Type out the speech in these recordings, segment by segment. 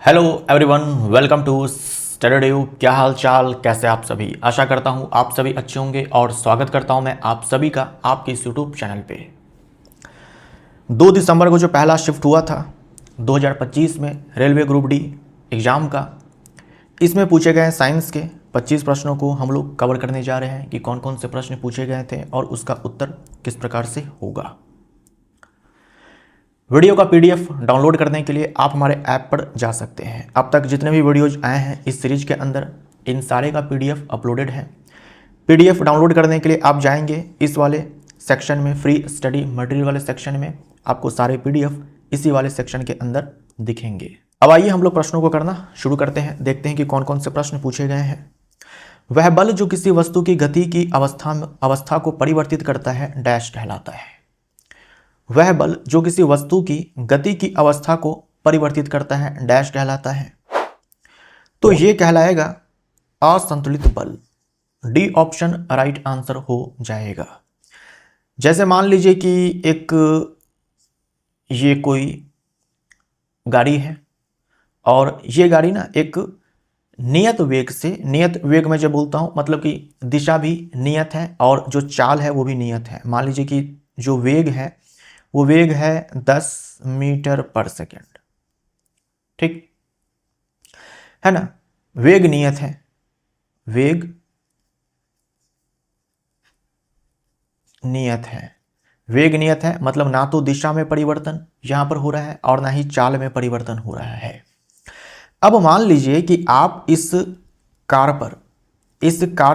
Hello everyone, welcome to study. क्या हाल चाल, कैसे आप सभी। आशा करता हूँ आप सभी अच्छे होंगे और स्वागत करता हूँ मैं आप सभी का आपके इस यूट्यूब चैनल पे। 2 दिसंबर को जो पहला शिफ्ट हुआ था 2025 में रेलवे ग्रुप डी एग्ज़ाम का, इसमें पूछे गए साइंस के 25 प्रश्नों को हम लोग कवर करने जा रहे हैं कि कौन कौन से प्रश्न पूछे गए थे और उसका उत्तर किस प्रकार से होगा। वीडियो का पीडीएफ डाउनलोड करने के लिए आप हमारे ऐप पर जा सकते हैं। अब तक जितने भी वीडियोज आए हैं इस सीरीज के अंदर, इन सारे का पीडीएफ अपलोडेड है। पीडीएफ डाउनलोड करने के लिए आप जाएंगे इस वाले सेक्शन में, फ्री स्टडी मटेरियल वाले सेक्शन में, आपको सारे पीडीएफ इसी वाले सेक्शन के अंदर दिखेंगे। अब आइए हम लोग प्रश्नों को करना शुरू करते हैं। देखते हैं कि कौन कौन से प्रश्न पूछे गए हैं। वह बल जो किसी वस्तु की गति की अवस्था को परिवर्तित करता है डैश कहलाता है। वह बल जो किसी वस्तु की गति की अवस्था को परिवर्तित करता है डैश कहलाता है। तो ये कहलाएगा असंतुलित बल। डी ऑप्शन राइट आंसर हो जाएगा। जैसे मान लीजिए कि ये कोई गाड़ी है और ये गाड़ी ना एक नियत वेग से, नियत वेग में जब बोलता हूं मतलब कि दिशा भी नियत है और जो चाल है वो भी नियत है। मान लीजिए कि जो वेग है वो वेग है 10 मीटर पर सेकेंड, ठीक है ना। वेग नियत है, वेग नियत है, वेग नियत है मतलब ना तो दिशा में परिवर्तन यहां पर हो रहा है और ना ही चाल में परिवर्तन हो रहा है। अब मान लीजिए कि आप इस कार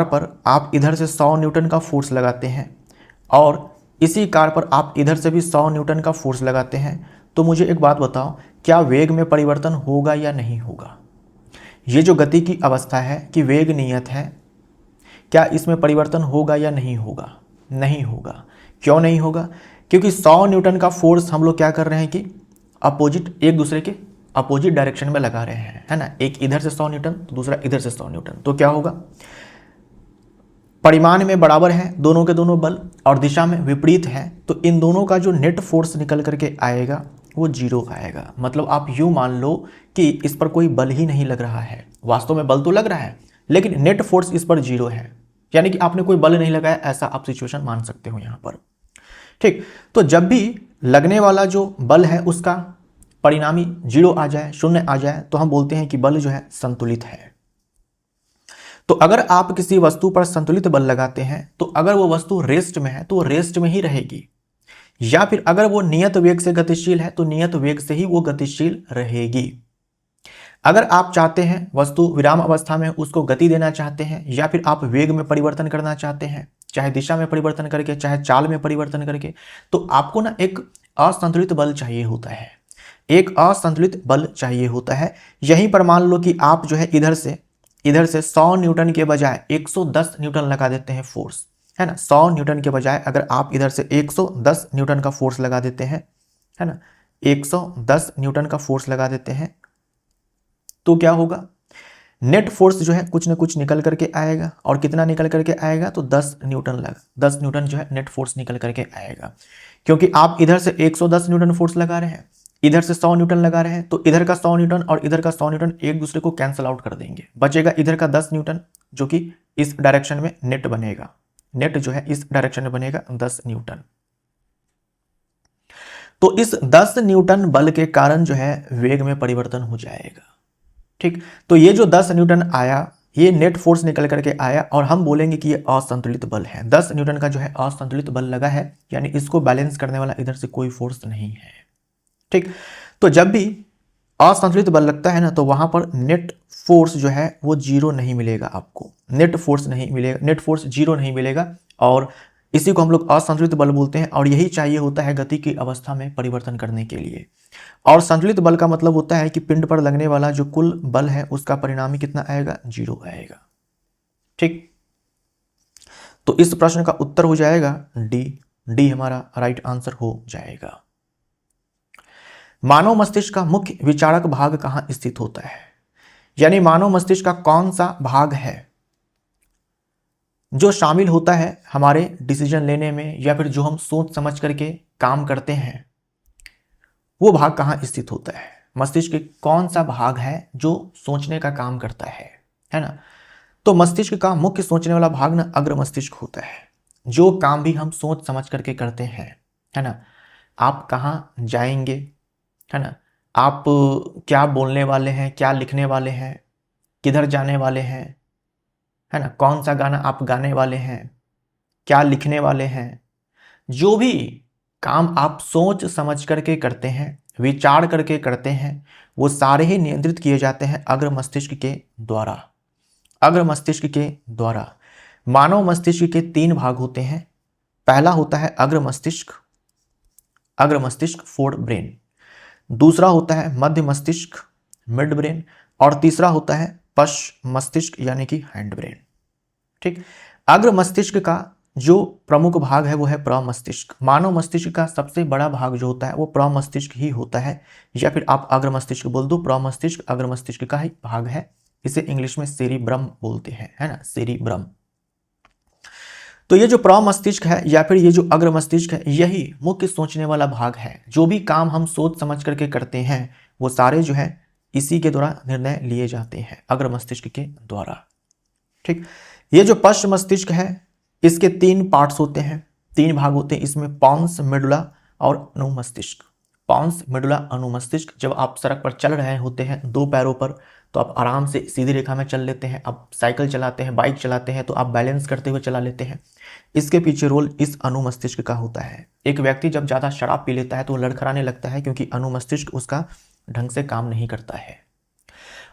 पर आप इधर से 100 न्यूटन का फोर्स लगाते हैं और इसी कार पर आप इधर से भी 100 न्यूटन का फोर्स लगाते हैं। तो मुझे एक बात बताओ, क्या वेग में परिवर्तन होगा या नहीं होगा। ये जो गति की अवस्था है कि वेग नियत है, क्या इसमें परिवर्तन होगा या नहीं होगा। नहीं होगा। क्यों नहीं होगा? क्योंकि 100 न्यूटन का फोर्स हम लोग क्या कर रहे हैं कि अपोजिट, एक दूसरे के अपोजिट डायरेक्शन में लगा रहे हैं, है ना। एक इधर से 100 न्यूटन तो दूसरा इधर से 100 न्यूटन। तो क्या होगा, परिमाण में बराबर है दोनों के दोनों बल और दिशा में विपरीत है, तो इन दोनों का जो नेट फोर्स निकल करके आएगा वो जीरो आएगा। मतलब आप यूं मान लो कि इस पर कोई बल ही नहीं लग रहा है। वास्तव में बल तो लग रहा है लेकिन नेट फोर्स इस पर जीरो है, यानी कि आपने कोई बल नहीं लगाया, ऐसा आप सिचुएशन मान सकते हो यहां पर, ठीक। तो जब भी लगने वाला जो बल है उसका परिणामी जीरो आ जाए, शून्य आ जाए, तो हम बोलते हैं कि बल जो है संतुलित है। तो अगर आप किसी वस्तु पर संतुलित बल लगाते हैं तो अगर वो वस्तु रेस्ट में है तो वो रेस्ट में ही रहेगी, या फिर अगर वो नियत वेग से गतिशील है तो नियत वेग से ही वो गतिशील रहेगी। अगर आप चाहते हैं वस्तु विराम अवस्था में उसको गति देना चाहते हैं, या फिर आप वेग में परिवर्तन करना चाहते हैं, चाहे दिशा में परिवर्तन करके चाहे चाल में परिवर्तन करके, तो आपको ना एक असंतुलित बल चाहिए होता है, एक असंतुलित बल चाहिए होता है। यहीं पर मान लो कि आप जो है इधर से 100 न्यूटन के बजाय 110 न्यूटन लगा देते हैं फोर्स, है ना। 100 न्यूटन के बजाय अगर आप इधर से 110 न्यूटन का फोर्स लगा देते हैं, है ना, 110 न्यूटन का फोर्स लगा देते हैं, तो क्या होगा, नेट फोर्स जो है कुछ ना कुछ निकल करके आएगा। और कितना निकल करके आएगा, तो 10 न्यूटन लगा, 10 न्यूटन जो है नेट फोर्स निकल करके आएगा। क्योंकि आप इधर से 110 न्यूटन फोर्स लगा रहे हैं, इधर से 100 न्यूटन लगा रहे हैं, तो इधर का 100 न्यूटन और इधर का 100 न्यूटन एक दूसरे को कैंसिल आउट कर देंगे। बचेगा इधर का 10 न्यूटन जो कि इस डायरेक्शन में नेट बनेगा, नेट जो है इस डायरेक्शन में बनेगा 10 न्यूटन। तो इस 10 न्यूटन बल के कारण जो है वेग में परिवर्तन हो जाएगा, ठीक। तो ये जो 10 न्यूटन आया ये नेट फोर्स निकल करके आया और हम बोलेंगे कि ये असंतुलित बल है। 10 न्यूटन का जो है असंतुलित बल लगा है, यानी इसको बैलेंस करने वाला इधर से कोई फोर्स नहीं है, ठीक। तो जब भी असंतुलित बल लगता है ना तो वहां पर नेट फोर्स जो है वो जीरो नहीं मिलेगा, आपको नेट फोर्स नहीं मिलेगा, नेट फोर्स जीरो नहीं मिलेगा। और इसी को हम लोग असंतुलित बल बोलते हैं और यही चाहिए होता है गति की अवस्था में परिवर्तन करने के लिए। और संतुलित बल का मतलब होता है कि पिंड पर लगने वाला जो कुल बल है उसका परिणामी कितना आएगा, जीरो आएगा, ठीक। तो इस प्रश्न का उत्तर हो जाएगा डी, डी हमारा राइट आंसर हो जाएगा। मानव मस्तिष्क का मुख्य विचारक भाग कहां स्थित होता है, यानी मानव मस्तिष्क का कौन सा भाग है जो शामिल होता है हमारे डिसीजन लेने में, या फिर जो हम सोच समझ करके काम करते हैं, वो भाग कहां स्थित होता है। मस्तिष्क कौन सा भाग है जो सोचने का काम करता है ना। तो मस्तिष्क का मुख्य सोचने वाला भाग ना अग्र मस्तिष्क होता है। जो काम भी हम सोच समझ करके करते हैं, है ना, आप कहाँ जाएंगे, है ना, आप क्या बोलने वाले हैं, क्या लिखने वाले हैं, किधर जाने वाले हैं, है ना, कौन सा गाना आप गाने वाले हैं, क्या लिखने वाले हैं, जो भी काम आप सोच समझ करके करते हैं, विचार करके करते हैं, वो सारे ही नियंत्रित किए जाते हैं अग्र मस्तिष्क के द्वारा। अग्र मस्तिष्क के द्वारा। मानव मस्तिष्क के 3 भाग होते हैं। पहला होता है अग्र मस्तिष्क फोर ब्रेन। दूसरा होता है मध्य मस्तिष्क मिड ब्रेन। और तीसरा होता है पश्च मस्तिष्क यानी कि हैंड ब्रेन। ठीक। अग्र मस्तिष्क का जो प्रमुख भाग है वो है प्रमस्तिष्क। मानव मस्तिष्क का सबसे बड़ा भाग जो होता है वो प्रमस्तिष्क ही होता है, या फिर आप अग्र मस्तिष्क बोल दो। प्रमस्तिष्क अग्र मस्तिष्क का ही भाग है। इसे इंग्लिश में सेरिब्रम बोलते हैं, है ना, सेरिब्रम। तो ये जो प्रमस्तिष्क है या फिर ये जो अग्र मस्तिष्क है, यही मुख्य सोचने वाला भाग है। जो भी काम हम सोच समझ करके करते हैं वो सारे जो है इसी के द्वारा निर्णय लिए जाते हैं, अग्र मस्तिष्क के द्वारा। ठीक। ये जो पश्च मस्तिष्क है इसके 3 पार्ट्स होते हैं, 3 भाग होते हैं इसमें, पॉन्स, मेडुला और अनुमस्तिष्क। Pond's, medulla, अनुमस्तिष्क। जब आप सड़क पर चल रहे होते हैं 2 पैरों पर तो आप आराम से सीधी रेखा में चल लेते हैं। आप साइकिल चलाते हैं, बाइक चलाते हैं तो आप बैलेंस करते हुए चला लेते हैं। इसके पीछे रोल इस अनुमस्तिष्क का होता है। एक व्यक्ति जब ज़्यादा शराब पी लेता है तो लड़खड़ाने लगता है क्योंकि अनुमस्तिष्क उसका ढंग से काम नहीं करता है।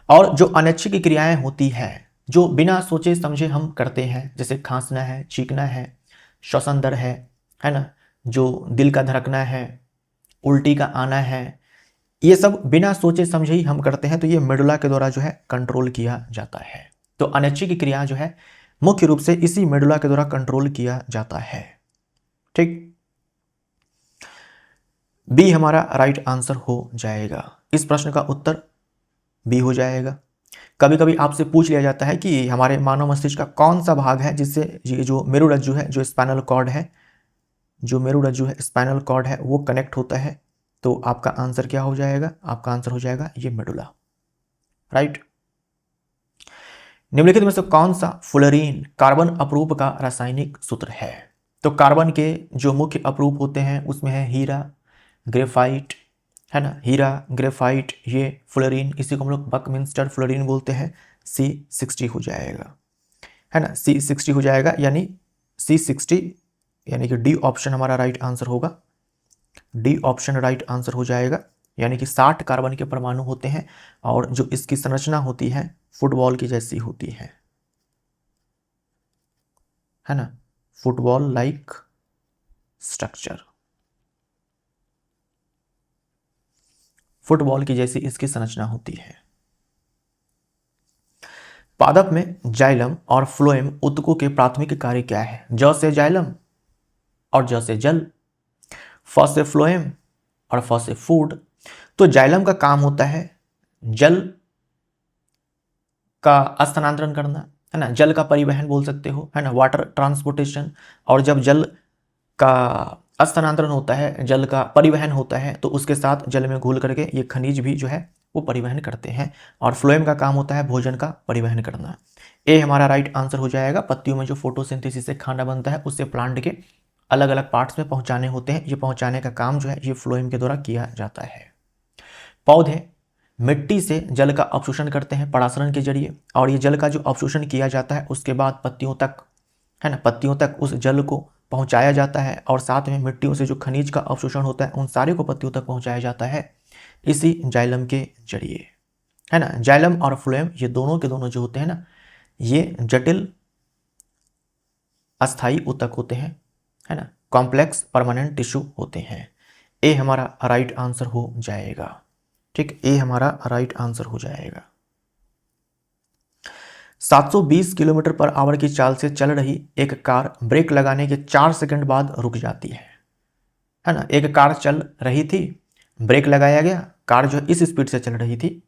और जो अनैच्छिक क्रियाएं होती है जो बिना सोचे समझे हम करते हैं, जैसे खांसना है, छींकना है, श्वसन दर है ना, जो दिल का धड़कना है, उल्टी का आना है, ये सब बिना सोचे समझे ही हम करते हैं। तो ये मेडुला के द्वारा जो है कंट्रोल किया जाता है। तो अनैच्छिक क्रिया जो है मुख्य रूप से इसी मेडुला के द्वारा कंट्रोल किया जाता है। ठीक। बी हमारा राइट आंसर हो जाएगा। इस प्रश्न का उत्तर बी हो जाएगा। कभी कभी आपसे पूछ लिया जाता है कि हमारे मानव मस्तिष्क का कौन सा भाग है जिससे ये जो मेरुरज्जु है, जो स्पाइनल कॉर्ड है, जो मेरुरज्जु है, स्पाइनल कॉर्ड है, वो कनेक्ट होता है। तो आपका आंसर क्या हो जाएगा? आपका आंसर हो जाएगा ये मेडुला। राइट। निम्नलिखित में से कौन सा फ्लोरीन कार्बन अपरूप का रासायनिक सूत्र है? तो कार्बन के जो मुख्य अपरूप होते हैं उसमें है हीरा, ग्रेफाइट, है ना, हीरा, ग्रेफाइट, ये फ्लोरीन, इसी को हम लोग बकमिंस्टर फ्लोरीन बोलते हैं। C60 हो जाएगा, है ना, C60 हो जाएगा, यानी C60 यानी कि डी ऑप्शन हमारा राइट आंसर होगा। डी ऑप्शन राइट आंसर हो जाएगा, यानी कि 60 कार्बन के परमाणु होते हैं और जो इसकी संरचना होती है फुटबॉल की जैसी होती है ना, फुटबॉल लाइक स्ट्रक्चर, फुटबॉल की जैसी इसकी संरचना होती है। पादप में जाइलम और फ्लोएम ऊतकों के प्राथमिक कार्य क्या है? ज से जाइलम और ज से जल, फ से फ्लोएम और फ से फूड। तो जाइलम का काम होता है जल का स्थानांतरण करना, है ना, जल का परिवहन बोल सकते हो, है ना, वाटर ट्रांसपोर्टेशन। और जब जल का स्थानांतरण होता है, जल का परिवहन होता है, तो उसके साथ जल में घुल करके ये खनिज भी जो है वो परिवहन करते हैं। और फ्लोएम का काम होता है भोजन का परिवहन करना। ए हमारा राइट आंसर हो जाएगा। पत्तियों में जो फोटोसिंथेसिस से खाना बनता है उससे प्लांट के अलग अलग पार्ट्स में पहुंचाने होते हैं। ये पहुंचाने का काम जो है ये फ्लोएम के द्वारा किया जाता है। पौधे मिट्टी से जल का अवशोषण करते हैं परासरण के जरिए, और ये जल का जो अवशोषण किया जाता है उसके बाद पत्तियों तक, है ना, पत्तियों तक उस जल को पहुंचाया जाता है। और साथ में मिट्टियों से जो खनिज का अवशोषण होता है उन सारे को पत्तियों तक पहुंचाया जाता है इसी जाइलम के जरिए, है ना। जाइलम और फ्लोएम ये दोनों के दोनों जो होते हैं ना, ये जटिल अस्थायी ऊतक होते हैं, है ना, कॉम्प्लेक्स परमानेंट टिश्यू होते हैं। ए हमारा राइट आंसर हो जाएगा। ठीक, ए हमारा राइट आंसर हो जाएगा। 720 किलोमीटर पर आवर की चाल से चल रही एक कार ब्रेक लगाने के 4 सेकंड बाद रुक जाती है ना। एक कार चल रही थी, ब्रेक लगाया गया, कार जो इस स्पीड से चल रही थी,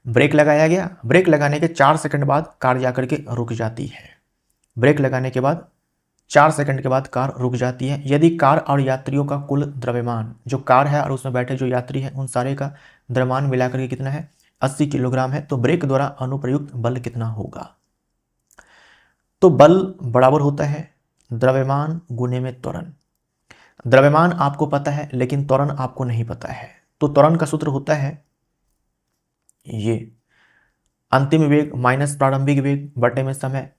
ब्रेक लगाया गया, ब्रेक लगाने के 4 सेकंड बाद कार जाकर के रुक जाती है। ब्रेक लगाने के बाद 4 सेकंड के बाद कार रुक जाती है। यदि कार और यात्रियों का कुल द्रव्यमान, जो कार है और उसमें बैठे जो यात्री हैं उन सारे का द्रव्यमान मिलाकर के कितना है, 80 किलोग्राम है, तो ब्रेक द्वारा अनुप्रयुक्त बल कितना होगा? तो बल बराबर होता है द्रव्यमान गुने में त्वरण। द्रव्यमान आपको पता है लेकिन त्वरण आपको नहीं पता है, तो त्वरण का सूत्र होता है ये अंतिम वेग माइनस प्रारंभिक वेग बटे में समय।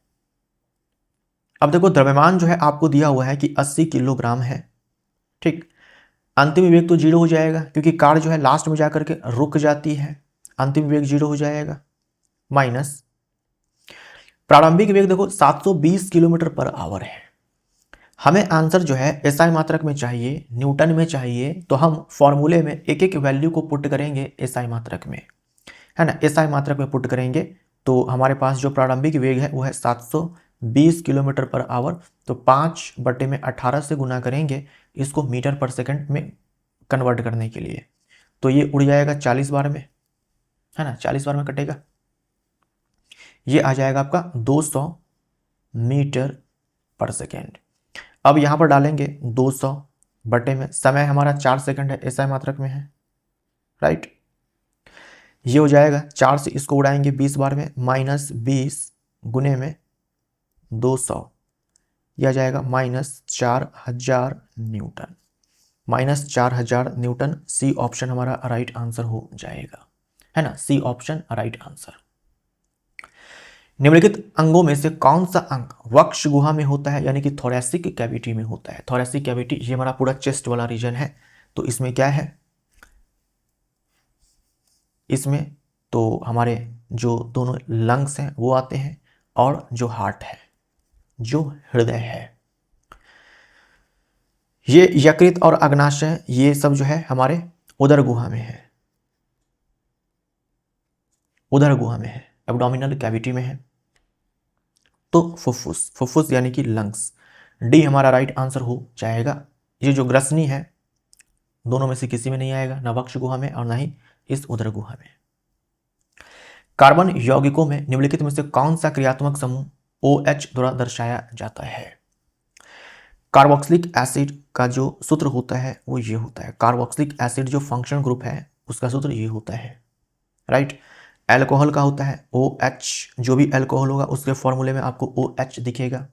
अब देखो द्रव्यमान जो है आपको दिया हुआ है कि 80 किलोग्राम है, ठीक। अंतिम वेग तो 0 हो जाएगा क्योंकि कार जो है लास्ट में जाकर के रुक जाती है, अंतिम वेग 0 हो जाएगा, माइनस प्रारंभिक वेग देखो 720 किलोमीटर पर आवर है। हमें आंसर जो है एसआई मात्रक में चाहिए, न्यूटन में चाहिए, तो हम फॉर्मूले में एक एक वैल्यू को पुट करेंगे एसआई मात्रक में, है ना। एसआई मात्रक में पुट करेंगे तो हमारे पास जो प्रारंभिक वेग है वो है 720 किलोमीटर पर आवर, तो 5/18 से गुना करेंगे इसको मीटर पर सेकंड में कन्वर्ट करने के लिए, तो ये उड़ जाएगा 40 बार में, है ना, 40 बार में कटेगा, ये आ जाएगा आपका 200 मीटर पर सेकेंड। अब यहाँ पर डालेंगे 200 बटे में समय हमारा 4 सेकंड है, एसआई मात्रक में है, राइट। ये हो जाएगा 4 से इसको उड़ाएंगे 20 बार में, माइनस 20 गुने में 200, यह जाएगा -4000 न्यूटन, -4000 न्यूटन। सी ऑप्शन हमारा राइट आंसर हो जाएगा, है ना, सी ऑप्शन राइट आंसर। निम्नलिखित अंगों में से कौन सा अंग वक्ष गुहा में होता है, यानी कि थोरैसिक कैविटी में होता है? थोरैसिक कैविटी ये हमारा पूरा चेस्ट वाला रीजन है, तो इसमें क्या है, इसमें तो हमारे जो दोनों लंग्स हैं वो आते हैं और जो हार्ट है, जो हृदय है, ये यकृत और अग्नाशय ये सब जो है हमारे उदर गुहा में है, उदर गुहा में है, एब्डोमिनल कैविटी में है। तो फुफ्फुस, फुफ्फुस यानी कि लंग्स, डी हमारा राइट आंसर हो जाएगा। ये जो ग्रसनी है दोनों में से किसी में नहीं आएगा, ना वक्ष गुहा में और ना ही इस उदर गुहा में। कार्बन यौगिकों में निम्नलिखित में से कौन सा क्रियात्मक समूह OH द्वारा दर्शाया जाता है? कार्बोक्सिलिक एसिड का जो सूत्र होता है वो ये होता है, कार्बोक्सिलिक एसिड जो फंक्शन ग्रुप है उसका सूत्र ये होता है, राइट। एल्कोहल का होता है OH, जो भी एल्कोहल होगा उसके फॉर्मूले में आपको OH दिखेगा।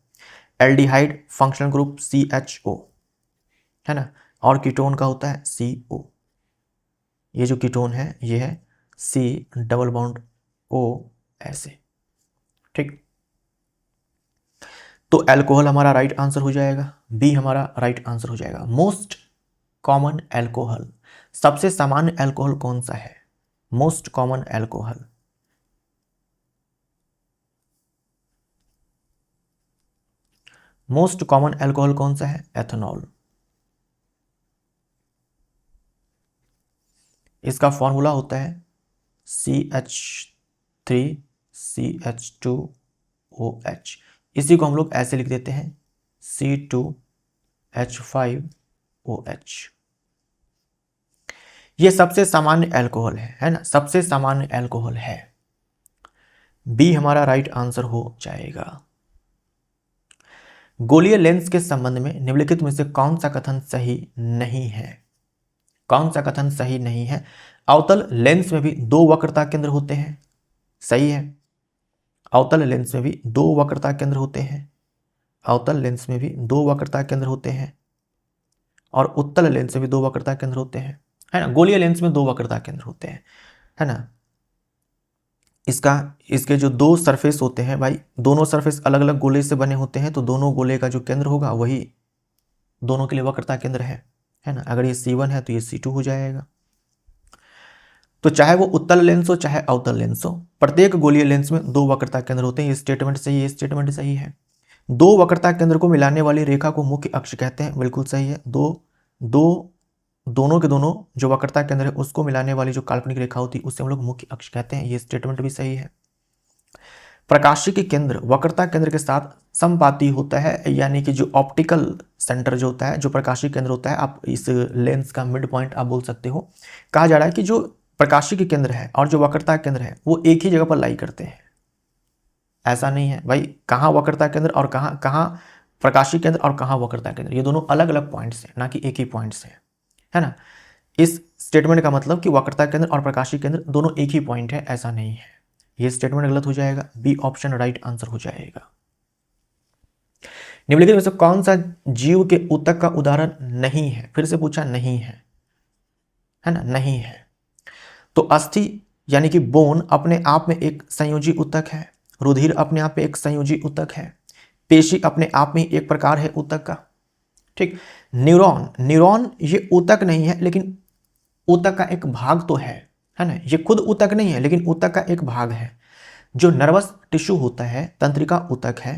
एल्डिहाइड फंक्शनल ग्रुप CHO, है ना, और कीटोन का होता है CO, ये जो कीटोन है ये है C डबल बॉन्ड O ऐसे, ठीक। तो एल्कोहल हमारा राइट आंसर हो जाएगा, बी हमारा राइट आंसर हो जाएगा। मोस्ट कॉमन एल्कोहल, सबसे सामान्य एल्कोहल कौन सा है? Most common alcohol, most common alcohol कौन सा है? एथेनॉल। इसका फॉर्मूला होता है CH3CH2OH, इसी को हम लोग ऐसे लिख देते हैं C2H5OH। ये सबसे सामान्य एल्कोहल है ना, सबसे सामान्य एल्कोहल है, बी हमारा राइट आंसर हो जाएगा। गोलीय लेंस के संबंध में निम्नलिखित में से कौन सा कथन सही नहीं है? कौन सा कथन सही नहीं है? अवतल लेंस में भी 2 वक्रता केंद्र होते हैं, सही है। अवतल लेंस में भी 2 वक्रता केंद्र होते हैं, अवतल लेंस में भी 2 वक्रता केंद्र होते हैं, और उत्तल लेंस में भी 2 वक्रता केंद्र होते हैं, है ना। गोलीय लेंस में 2 वक्रता केंद्र होते हैं, है ना। इसके जो 2 सरफेस होते हैं भाई, दोनों सरफेस अलग अलग गोले से बने होते हैं, तो दोनों गोले का जो केंद्र होगा वही दोनों के लिए वक्रता केंद्र है ना। अगर ये C1 है तो ये C2 हो जाएगा। तो चाहे वो उत्तल लेंस हो चाहे अवतल लेंस हो, प्रत्येक गोलीय लेंस में 2 वक्रता केंद्र होते हैं। ये स्टेटमेंट सही है, ये स्टेटमेंट सही है। 2 वक्रता केंद्र को मिलाने वाली रेखा को मुख्य अक्ष कहते हैं, बिल्कुल सही है। दोनों के दोनों जो वक्रता केंद्र है उसको मिलाने वाली जो काल्पनिक रेखा होती है उससे हम लोग मुख्य अक्ष कहते हैं, ये स्टेटमेंट भी सही है। प्रकाशिकी केंद्र वक्रता केंद्र के साथ समपाती होता है, यानी कि जो ऑप्टिकल सेंटर जो होता है, जो प्रकाशिक केंद्र होता है, आप इस लेंस का मिड पॉइंट आप बोल सकते हो। कहा जा रहा है कि जो प्रकाशिकी केंद्र है और जो वक्रता केंद्र है वो एक ही जगह पर लाई करते हैं, ऐसा नहीं है भाई कहाँ वक्रता केंद्र और कहाँ प्रकाशीय केंद्र और कहाँ वक्रता केंद्र, ये दोनों अलग अलग पॉइंट्स हैं, ना कि एक ही पॉइंट्स हैं, है ना। इस स्टेटमेंट का मतलब कि वक्रता केंद्र और प्रकाशीय केंद्र दोनों एक ही पॉइंट है, ऐसा नहीं है। ये स्टेटमेंट गलत हो जाएगा, बी ऑप्शन राइट आंसर हो जाएगा। निम्नलिखित में से कौन सा जीव के ऊतक का उदाहरण नहीं है, फिर से पूछा नहीं है ना, नहीं है। तो अस्थि यानी कि बोन अपने आप में एक संयोजी ऊतक है, रुधिर अपने आप में एक संयोजी ऊतक है, पेशी अपने आप में एक प्रकार है ऊतक का, ठीक। न्यूरॉन, न्यूरॉन ये ऊतक नहीं है लेकिन ऊतक का एक भाग तो है ना, ये खुद ऊतक नहीं है लेकिन ऊतक का एक भाग है। जो नर्वस टिश्यू होता है, तंत्रिका ऊतक है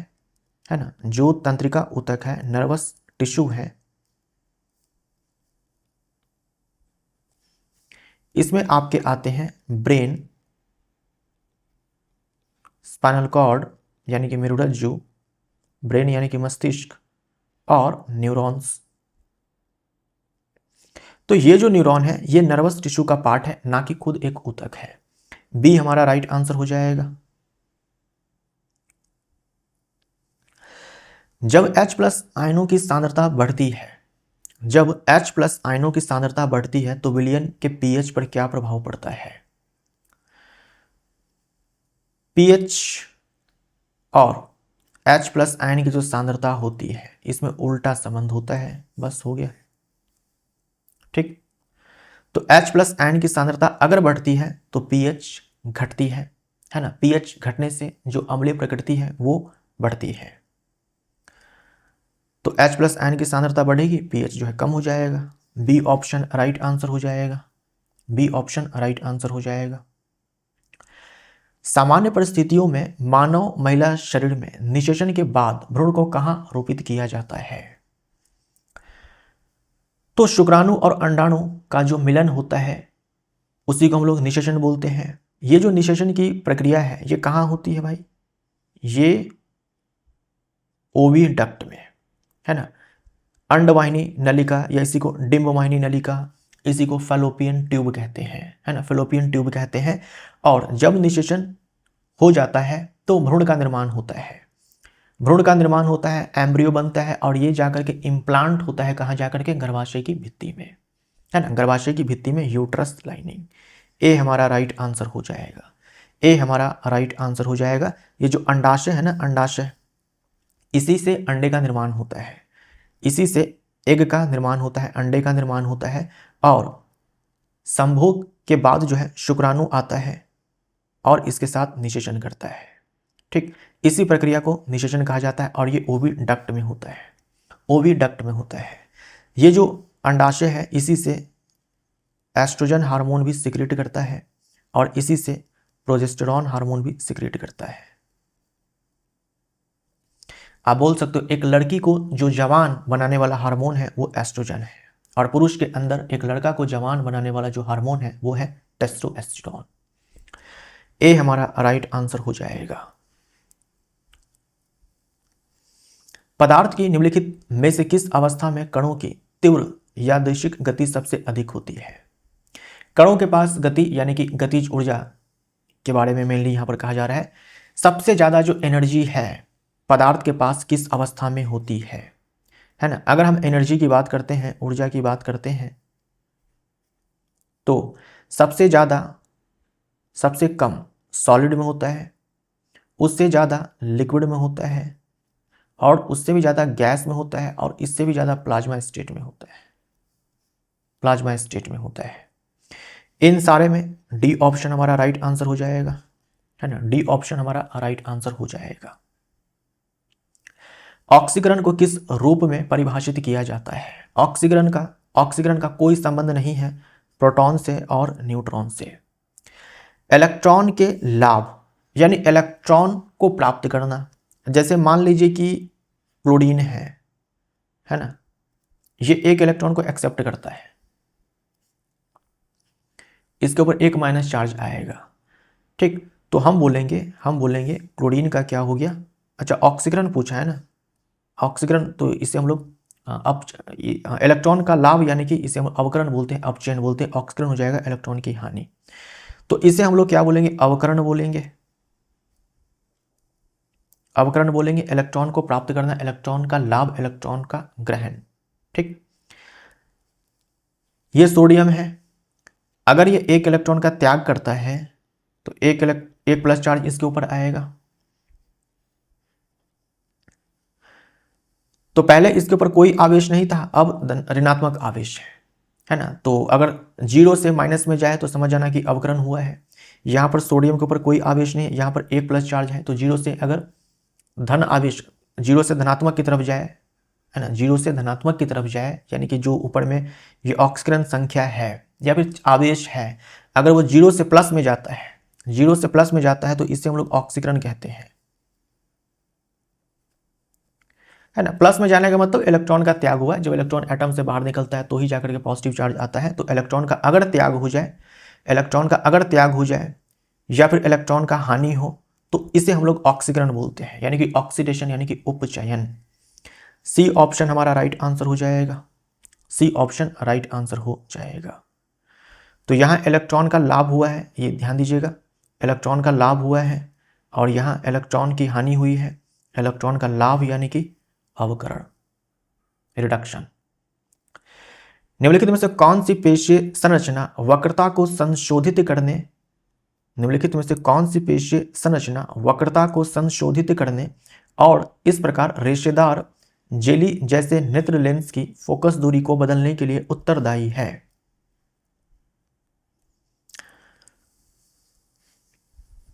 ना, जो तंत्रिका ऊतक है, नर्वस टिश्यू है, इसमें आपके आते हैं ब्रेन, स्पाइनल कॉर्ड यानी कि मेरुरज्जु, ब्रेन यानी कि मस्तिष्क, और न्यूरॉन्स। तो ये जो न्यूरॉन है ये नर्वस टिश्यू का पार्ट है, ना कि खुद एक ऊतक है। बी हमारा राइट आंसर हो जाएगा। जब H+ आयनों की सांद्रता बढ़ती है, जब H+ आयनों की सांद्रता बढ़ती है तो विलयन के pH पर क्या प्रभाव पड़ता है। pH और H+ आयन की जो सांद्रता होती है इसमें उल्टा संबंध होता है, बस हो गया, ठीक। तो H+ आयन की सांद्रता अगर बढ़ती है तो pH घटती है ना, pH घटने से जो अम्लीय प्रकृति है वो बढ़ती है। तो H+ आयन की सांद्रता बढ़ेगी, pH जो है कम हो जाएगा। बी ऑप्शन राइट आंसर हो जाएगा, बी ऑप्शन राइट आंसर हो जाएगा। सामान्य परिस्थितियों में मानव महिला शरीर में निषेचन के बाद भ्रूण को कहां रोपित किया जाता है। तो शुक्राणु और अंडाणु का जो मिलन होता है उसी को हम लोग निषेचन बोलते हैं। ये जो निषेचन की प्रक्रिया है ये कहाँ होती है भाई, ये ओविडक्ट में, है ना। अंडवाहिनी नलिका या इसी को डिंबवाहिनी नलिका, इसी को फैलोपियन ट्यूब कहते हैं, है ना, फैलोपियन ट्यूब कहते हैं। और जब निषेचन हो जाता है तो भ्रूण का निर्माण होता है, भ्रूण का निर्माण होता है, एम्ब्रियो बनता है और ये जाकर के इम्प्लांट होता है कहाँ जाकर के, गर्भाशय की भित्ति में, है ना, गर्भाशय की भित्ति में, यूट्रस लाइनिंग। ए हमारा राइट आंसर हो जाएगा, ए हमारा राइट आंसर हो जाएगा। ये जो अंडाशय है ना, अंडाशय, इसी से अंडे का निर्माण होता है, इसी से एग का निर्माण होता है, अंडे का निर्माण होता है। और संभोग के बाद जो है शुक्राणु आता है और इसके साथ निषेचन करता है, ठीक। इसी प्रक्रिया को निषेचन कहा जाता है और ये ओविडक्ट में होता है, ओविडक्ट में होता है। ये जो अंडाशय है इसी से एस्ट्रोजन हार्मोन भी सिक्रेट करता है और इसी से प्रोजेस्टेरॉन हार्मोन भी सिक्रेट करता है। आप बोल सकते हो एक लड़की को जो जवान बनाने वाला हार्मोन है वो एस्ट्रोजन है, और पुरुष के अंदर एक लड़का को जवान बनाने वाला जो हार्मोन है वो है टेस्टोस्टेरोन। ए हमारा राइट आंसर हो जाएगा। पदार्थ की निम्नलिखित में से किस अवस्था में कणों की तीव्र यादृच्छिक गति सबसे अधिक होती है। कणों के पास गति यानी कि गतिज ऊर्जा के बारे में मेनली यहां पर कहा जा रहा है। सबसे ज्यादा जो एनर्जी है पदार्थ के पास किस अवस्था में होती है ना। अगर हम एनर्जी की बात करते हैं, ऊर्जा की बात करते हैं, तो सबसे ज्यादा, सबसे कम सॉलिड में होता है, उससे ज्यादा लिक्विड में होता है, और उससे भी ज्यादा गैस में होता है, और इससे भी ज्यादा प्लाज्मा स्टेट में होता है, प्लाज्मा स्टेट में होता है। इन सारे में डी ऑप्शन हमारा राइट आंसर हो जाएगा, है ना, डी ऑप्शन हमारा राइट आंसर हो जाएगा। ऑक्सीकरण को किस रूप में परिभाषित किया जाता है। ऑक्सीकरण का कोई संबंध नहीं है प्रोटॉन से और न्यूट्रॉन से। इलेक्ट्रॉन के लाभ यानी इलेक्ट्रॉन को प्राप्त करना, जैसे मान लीजिए कि क्लोरीन है ना, ये एक इलेक्ट्रॉन को एक्सेप्ट करता है, इसके ऊपर एक माइनस चार्ज आएगा, ठीक। तो हम बोलेंगे क्लोरीन का क्या हो गया। अच्छा, ऑक्सीकरण पूछा है ना, ऑक्सीकरण, तो इसे हम लोग इलेक्ट्रॉन का लाभ यानी कि इसे हम अवकरण बोलते हैं, अपचयन बोलते हैं। ऑक्सीकरण हो जाएगा इलेक्ट्रॉन की हानि, तो इसे हम लोग क्या बोलेंगे, अवकरण बोलेंगे, अवकरण बोलेंगे इलेक्ट्रॉन को प्राप्त करना, इलेक्ट्रॉन का लाभ, इलेक्ट्रॉन का ग्रहण। ठीक, ये सोडियम है। अगर ये एक इलेक्ट्रॉन का त्याग करता है तो एक प्लस चार्ज इसके ऊपर आएगा। तो पहले इसके ऊपर कोई आवेश नहीं था, अब ऋणात्मक आवेश है ना। तो अगर 0 से माइनस में जाए तो समझ जाना कि अवकरण हुआ है। यहाँ पर सोडियम के ऊपर कोई आवेश नहीं है, यहाँ पर एक प्लस चार्ज है। तो 0 से अगर धन आवेश 0 से धनात्मक की तरफ जाए, है ना, 0 से धनात्मक की तरफ जाए, यानी कि जो ऊपर में ये ऑक्सीकरण संख्या है या फिर आवेश है, अगर वो 0 से प्लस में जाता है, 0 से प्लस में जाता है तो इसे हम लोग ऑक्सीकरण कहते हैं, है ना। प्लस में जाने का मतलब इलेक्ट्रॉन का त्याग हुआ है। जब इलेक्ट्रॉन एटम से बाहर निकलता है तो ही जाकर के पॉजिटिव चार्ज आता है। तो इलेक्ट्रॉन का अगर त्याग हो जाए, इलेक्ट्रॉन का अगर त्याग हो जाए या फिर इलेक्ट्रॉन का हानि हो तो इसे हम लोग ऑक्सीकरण बोलते हैं, यानी कि ऑक्सीडेशन, यानी कि उपचयन। सी ऑप्शन हमारा राइट आंसर हो जाएगा, सी ऑप्शन राइट आंसर हो जाएगा। तो यहाँ इलेक्ट्रॉन का लाभ हुआ है, ये ध्यान दीजिएगा, इलेक्ट्रॉन का लाभ हुआ है और यहाँ इलेक्ट्रॉन की हानि हुई है। इलेक्ट्रॉन का लाभ यानी कि अवकरण, रिडक्शन। निम्नलिखित में से कौन सी पेशीय संरचना वक्रता को संशोधित करने, निम्नलिखित में से कौन सी पेशीय संरचना वक्रता को संशोधित करने और इस प्रकार रेशेदार जेली जैसे नेत्र लेंस की फोकस दूरी को बदलने के लिए उत्तरदायी है?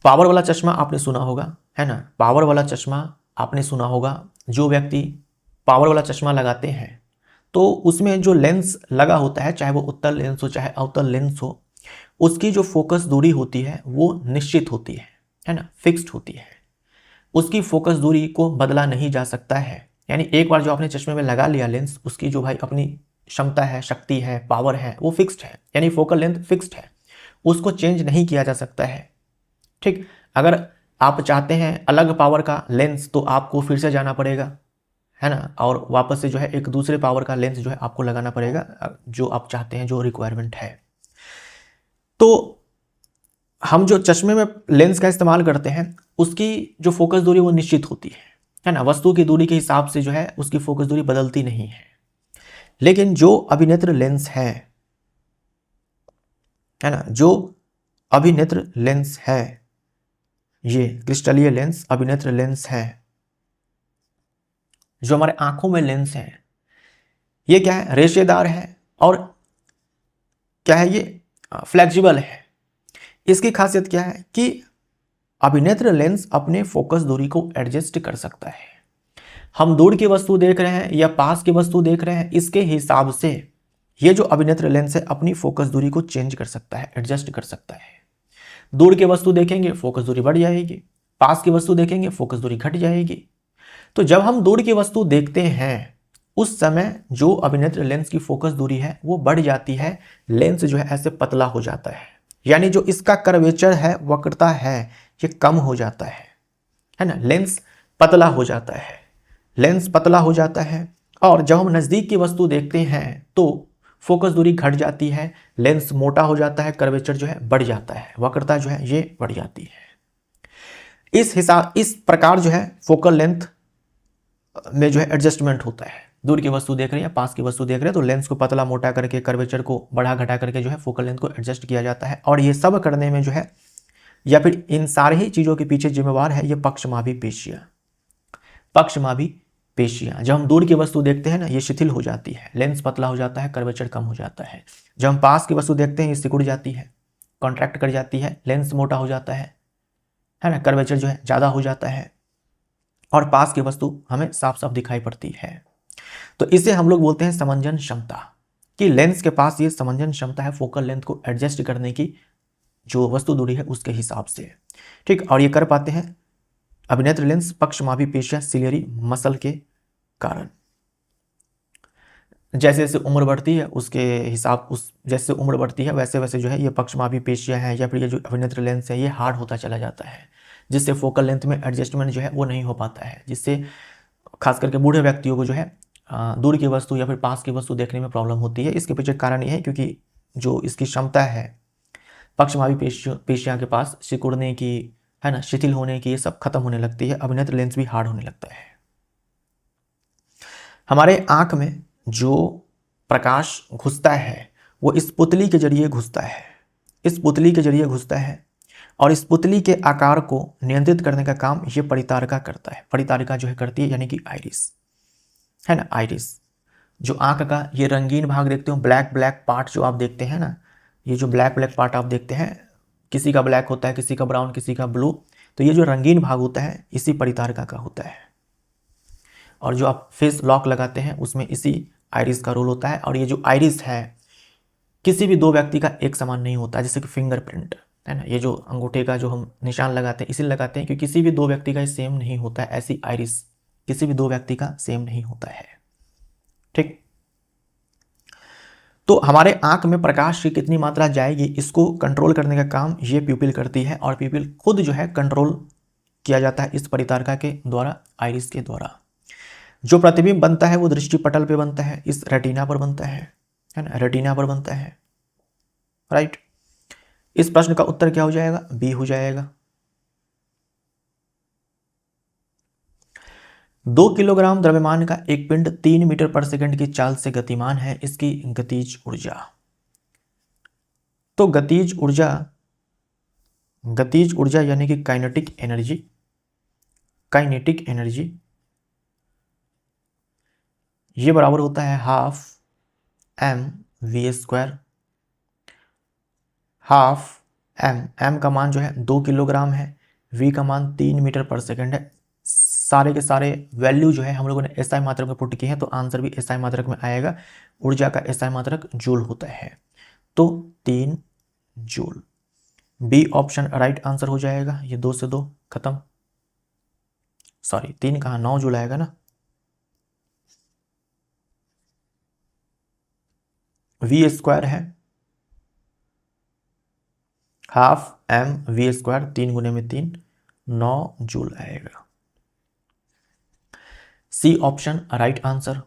पावर वाला चश्मा आपने सुना होगा, है ना, पावर वाला चश्मा आपने सुना होगा। जो व्यक्ति पावर वाला चश्मा लगाते हैं तो उसमें जो लेंस लगा होता है, चाहे वो उत्तल लेंस हो चाहे अवतल लेंस हो, उसकी जो फोकस दूरी होती है वो निश्चित होती है ना, फिक्स्ड होती है। उसकी फोकस दूरी को बदला नहीं जा सकता है। यानी एक बार जो आपने चश्मे में लगा लिया लेंस, उसकी जो भाई अपनी क्षमता है, शक्ति है, पावर है, वो फिक्स्ड है, यानी फोकल लेंथ फिक्स्ड है, उसको चेंज नहीं किया जा सकता है। ठीक, अगर आप चाहते हैं अलग पावर का लेंस तो आपको फिर से जाना पड़ेगा, है ना, और वापस से जो है एक दूसरे पावर का लेंस जो है आपको लगाना पड़ेगा, जो आप चाहते हैं, जो रिक्वायरमेंट है। तो हम जो चश्मे में लेंस का इस्तेमाल करते हैं उसकी जो फोकस दूरी वो निश्चित होती है ना, वस्तु की दूरी के हिसाब से जो है उसकी फोकस दूरी बदलती नहीं है। लेकिन जो अभिनेत्र लेंस है ना, जो अभिनेत्र लेंस है, ये क्रिस्टलीय लेंस अभिनेत्र लेंस है, जो हमारे आंखों में लेंस है, ये क्या है, रेशेदार है और क्या है, ये फ्लेक्सिबल है। इसकी खासियत क्या है कि अभिनेत्र लेंस अपने फोकस दूरी को एडजस्ट कर सकता है। हम दूर की वस्तु देख रहे हैं या पास की वस्तु देख रहे हैं, इसके हिसाब से ये जो अभिनेत्र लेंस है अपनी फोकस दूरी को चेंज कर सकता है, एडजस्ट कर सकता है। दूर की वस्तु देखेंगे फोकस दूरी बढ़ जाएगी, पास की वस्तु देखेंगे फोकस दूरी घट जाएगी। तो जब हम दूर की वस्तु देखते हैं उस समय जो अभिनेत्र लेंस की फोकस दूरी है वो बढ़ जाती है, लेंस जो है ऐसे पतला हो जाता है, यानी जो इसका कर्वेचर है, वक्रता है, ये कम हो जाता है ना, लेंस पतला हो जाता है, लेंस पतला हो जाता है। और जब हम नज़दीक की वस्तु देखते हैं तो फोकस दूरी घट जाती है, लेंस मोटा हो जाता है, कर्वेचर जो है बढ़ जाता है, वक्रता जो है ये बढ़ जाती है। इस प्रकार जो है फोकल लेंथ में जो है एडजस्टमेंट होता है। दूर की वस्तु देख रहे हैं, पास की वस्तु देख रहे हैं, तो लेंस को पतला मोटा करके, कर्वेचर को बढ़ा घटा करके जो है फोकल लेंथ को एडजस्ट किया जाता है। और ये सब करने में जो है, या फिर इन सारे ही चीज़ों के पीछे जिम्मेवार है ये पक्षमाभी पेशियाँ। पक्षमाभी पेशियाँ, जब हम दूर की वस्तु देखते हैं ना, ये शिथिल हो जाती है, लेंस पतला हो जाता है, कर्वेचर कम हो जाता है। जब हम पास की वस्तु देखते हैं ये सिकुड़ जाती है, कॉन्ट्रैक्ट कर जाती है, लेंस मोटा हो जाता है ना, कर्वेचर जो है ज़्यादा हो जाता है, और पास की वस्तु हमें साफ साफ दिखाई पड़ती है। तो इसे हम लोग बोलते हैं समंजन क्षमता, कि लेंस के पास ये समंजन क्षमता है फोकल लेंथ को एडजस्ट करने की, जो वस्तु दूरी है उसके हिसाब से। ठीक, और ये कर पाते हैं अभिनेत्र लेंस पक्षमाभी पेशियाँ सिलियरी मसल के कारण। जैसे जैसे उम्र बढ़ती है उसके हिसाब, उस जैसे उम्र बढ़ती है वैसे वैसे जो है ये पक्षमाभी पेशियाँ हैं या फिर ये जो अभिनेत्र लेंस है ये हार्ड होता चला जाता है, जिससे फोकल लेंथ में एडजस्टमेंट जो है वो नहीं हो पाता है, जिससे खास करके बूढ़े व्यक्तियों को जो है दूर की वस्तु या फिर पास की वस्तु देखने में प्रॉब्लम होती है। इसके पीछे कारण ये है क्योंकि जो इसकी क्षमता है पक्षमाभी पेशियाँ के पास सिकुड़ने की, है ना, शिथिल होने की, ये सब खत्म होने लगती है, अभिनेत्र लेंस भी हार्ड होने लगता है। हमारे आंख में जो प्रकाश घुसता है वो इस पुतली के जरिए घुसता है, इस पुतली के जरिए घुसता है, और इस पुतली के आकार को नियंत्रित करने का काम ये परितारिका करता है। परितारिका जो है करती है, यानी कि आइरिस, है ना, आइरिस जो आंख का ये रंगीन भाग देखते हो, ब्लैक ब्लैक पार्ट जो आप देखते हैं ना, ये जो ब्लैक ब्लैक पार्ट आप देखते हैं, किसी का ब्लैक होता है, किसी का ब्राउन, किसी का ब्लू, तो ये जो रंगीन भाग होता है इसी परितारिका का होता है। और जो आप फेस लॉक लगाते हैं उसमें इसी आइरिस का रोल होता है। और ये जो आइरिस है किसी भी दो व्यक्ति का एक समान नहीं होता, जैसे कि फिंगरप्रिंट है ना, ये जो अंगूठे का जो हम निशान लगाते हैं इसलिए लगाते हैं कि किसी भी दो व्यक्ति का सेम नहीं होता है, ऐसी आइरिस किसी भी दो व्यक्ति का सेम नहीं होता है। ठीक, तो हमारे आंख में प्रकाश की कितनी मात्रा जाएगी इसको कंट्रोल करने का काम ये प्यूपिल करती है, और प्यूपिल खुद जो है कंट्रोल किया जाता है इस परितारिका के द्वारा, आइरिस के द्वारा। जो प्रतिबिंब बनता है वो दृष्टि पटल पे बनता है, इस रेटिना पर बनता है ना, रेटिना पर बनता है, राइट। इस प्रश्न का उत्तर क्या हो जाएगा, बी हो जाएगा। 2 किलोग्राम द्रव्यमान का एक पिंड 3 मीटर पर सेकंड की चाल से गतिमान है, इसकी गतिज ऊर्जा। तो गतिज ऊर्जा यानी कि काइनेटिक एनर्जी ये बराबर होता है हाफ mv²। हाफ m का मान जो है 2 किलोग्राम है, v का मान 3 मीटर पर सेकंड है। सारे के सारे वैल्यू जो है हम लोगों ने एसआई मात्रक में पुट किए हैं, तो आंसर भी एसआई मात्रक में आएगा। ऊर्जा का एसआई मात्रक जूल होता है, तो 3 joule. B option right answer हो जाएगा। ये 2 से 2 खत्म, सॉरी 3 कहाँ, 9 जूल आएगा ना। v² है हाफ mv², 3 गुने में 3, 9 जूल आएगा। C option right answer.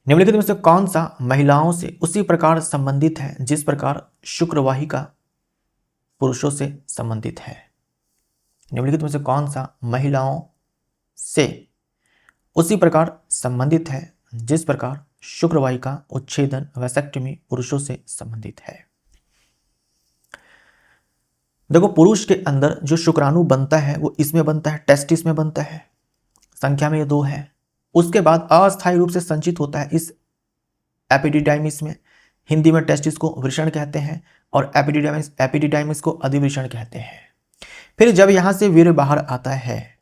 निम्नलिखित में से कौन सा महिलाओं से उसी प्रकार संबंधित है जिस प्रकार शुक्रवाहिका पुरुषों से संबंधित है। निम्नलिखित में से कौन सा महिलाओं से उसी प्रकार संबंधित है जिस प्रकार शुक्रवाहिका उच्छेदन वैसेक्टमी पुरुषों से संबंधित है। देखो, पुरुष के अंदर जो शुक्राणु बनता है वो इसमें बनता है, टेस्टिस में बनता है, संख्या में ये 2 है। उसके बाद अस्थायी रूप से संचित होता है इस एपिडिडाइमिस में, हिंदी में टेस्टिस को वृषण कहते हैं और एपिडिडाइमिस को अधिवृषण कहते हैं। फिर जब यहाँ से वीर्य बाहर आता है,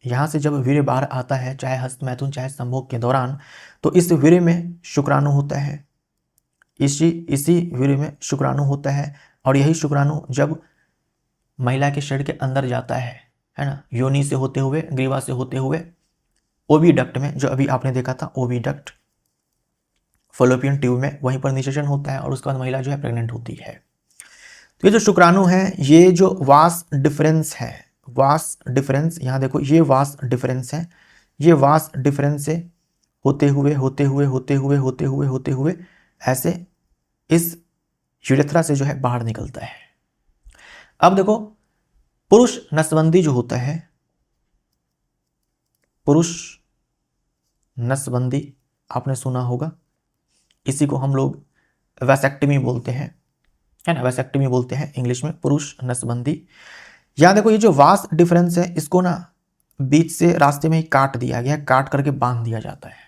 यहाँ से जब वीर्य बाहर आता है, चाहे हस्तमैथुन चाहे संभोग के दौरान, तो इस वीर्य में शुक्राणु होता है, इसी वीर्य में शुक्राणु होता है। और यही शुक्राणु जब महिला के शरीर के अंदर जाता है ना, योनि से होते हुए, ग्रीवा से होते हुए ओविडक्ट में, जो अभी आपने देखा था ओविडक्ट, फॉलोपियन ट्यूब में, वहीं पर निषेचन होता है और उसके बाद महिला जो है प्रेग्नेंट होती है। तो ये जो शुक्राणु है, ये जो वास डिफरेंस है, वास डिफरेंस, यहाँ देखो ये वास डिफरेंस है, ये वास डिफरेंस से होते हुए ऐसे इस यूरेथ्रा से जो है बाहर निकलता है। अब देखो, पुरुष नसबंदी जो होता है, पुरुष नसबंदी आपने सुना होगा, इसी को हम लोग वैसेक्टमी बोलते हैं, है ना, वैसेक्टमी बोलते हैं इंग्लिश में, पुरुष नसबंदी। यहाँ देखो, ये जो वास डिफरेंस है इसको ना बीच से रास्ते में ही काट दिया गया, काट करके बांध दिया जाता है,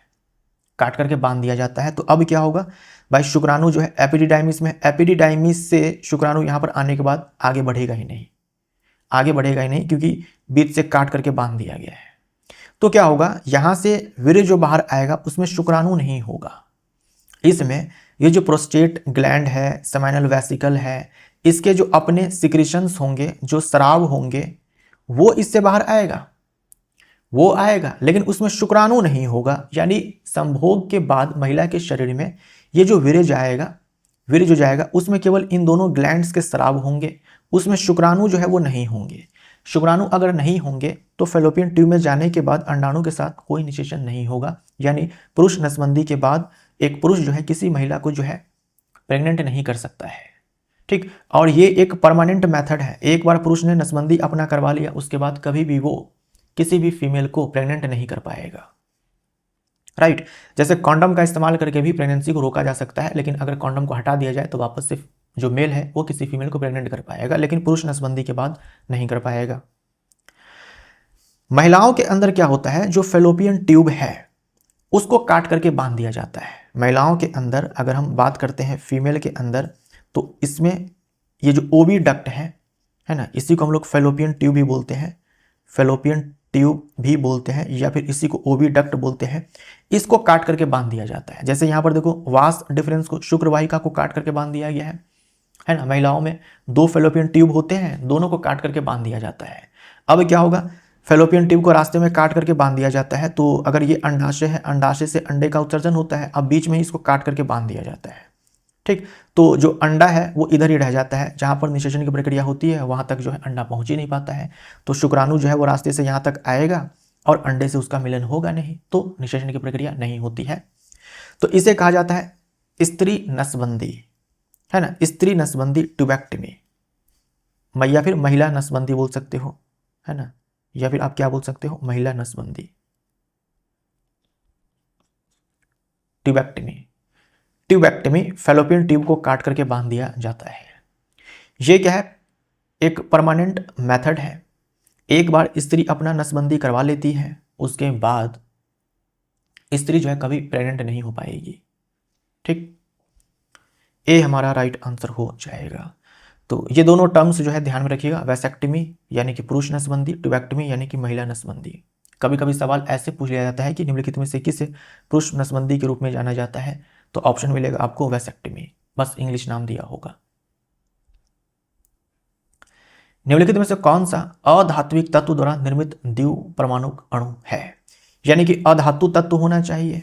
काट करके बांध दिया जाता है। तो अब क्या होगा भाई, शुक्राणु जो है एपिडिडाइमिस में, एपिडिडाइमिस से शुक्राणु यहाँ पर आने के बाद आगे बढ़ेगा ही नहीं, आगे बढ़ेगा ही नहीं, क्योंकि बीच से काट करके बांध दिया गया है। तो क्या होगा, यहाँ से वीर्य जो बाहर आएगा उसमें शुक्राणु नहीं होगा, इसमें ये जो प्रोस्टेट ग्लैंड है, सेमिनल वेसिकल है, इसके जो अपने सिक्रीशंस होंगे, जो स्राव होंगे, वो इससे बाहर आएगा, वो आएगा, लेकिन उसमें शुक्राणु नहीं होगा। यानी संभोग के बाद महिला के शरीर में ये जो वीर्य जो जाएगा उसमें केवल इन दोनों ग्लैंड्स के स्राव होंगे, उसमें शुक्राणु जो है वो नहीं होंगे। शुक्राणु अगर नहीं होंगे तो फैलोपियन ट्यूब में जाने के बाद अंडाणु के साथ कोई निषेचन नहीं होगा। यानी पुरुष नसबंदी के बाद एक पुरुष जो है किसी महिला को जो है प्रेग्नेंट नहीं कर सकता है, ठीक। और ये एक परमानेंट मेथड है, एक बार पुरुष ने नसबंदी अपना करवा लिया उसके बाद कभी भी वो किसी भी फीमेल को प्रेग्नेंट नहीं कर पाएगा, राइट। जैसे कॉन्डम का इस्तेमाल करके भी प्रेगनेंसी को रोका जा सकता है, लेकिन अगर कॉन्डम को हटा दिया जाए तो वापस से जो मेल है वो किसी फीमेल को प्रेग्नेंट कर पाएगा, लेकिन पुरुष नसबंदी के बाद नहीं कर पाएगा। महिलाओं के अंदर क्या होता है, जो फेलोपियन ट्यूब है उसको काट करके बांध दिया जाता है। महिलाओं के अंदर अगर हम बात करते हैं फीमेल के अंदर, तो इसमें ये जो ओवी डक्ट है ना, इसी को हम लोग फेलोपियन ट्यूब भी बोलते हैं, फेलोपियन ट्यूब भी बोलते हैं, या फिर इसी को ओवी डक्ट बोलते हैं। इसको काट करके बांध दिया जाता है। जैसे यहाँ पर देखो वास डिफरेंस को, शुक्रवाहिका को काट करके बांध दिया गया है ना। महिलाओं में 2 फेलोपियन ट्यूब होते हैं, दोनों को काट करके बांध दिया जाता है। अब क्या होगा, फेलोपियन ट्यूब को रास्ते में काट करके बांध दिया जाता है, तो अगर ये अंडाशय है, अंडाशय से अंडे का उत्सर्जन होता है, अब बीच में ही इसको काट करके बांध दिया जाता है, ठीक। तो जो अंडा है वो इधर ही रह जाता है, जहां पर निषेचन की प्रक्रिया होती है वहां तक जो है अंडा पहुंच ही नहीं पाता है, तो शुक्राणु जो है वो रास्ते से यहाँ तक आएगा और अंडे से उसका मिलन होगा नहीं, तो निषेचन की प्रक्रिया नहीं होती है। तो इसे कहा जाता है स्त्री नसबंदी, है ना, स्त्री नसबंदी ट्यूबेक्टमी, या फिर महिला नसबंदी बोल सकते हो, है ना, या फिर आप क्या बोल सकते हो, महिला नसबंदी, ट्यूबेक्टमी। ट्यूबेक्टमी फेलोपियन ट्यूब को काट करके बांध दिया जाता है। ये क्या है, एक परमानेंट मेथड है। एक बार स्त्री अपना नसबंदी करवा लेती है उसके बाद स्त्री जो है कभी प्रेग्नेंट नहीं हो पाएगी, ठीक। ए हमारा राइट आंसर हो जाएगा। तो ये दोनों टर्म्स जो है ध्यान में रखिएगा, वैसेक्टमी यानी कि पुरुष नसबंदी, ट्यूबेक्टमी यानी कि महिला नसबंदी। कभी कभी सवाल ऐसे पूछ लिया जाता है कि निम्नलिखित में से किसे पुरुष नसबंदी के रूप में जाना जाता है, तो ऑप्शन मिलेगा आपको वैसेक्टमी, बस इंग्लिश नाम दिया होगा। निम्नलिखित में से कौन सा अधात्विक तत्व द्वारा निर्मित द्विपरमाणु अणु है, यानी कि अधातु तत्व होना चाहिए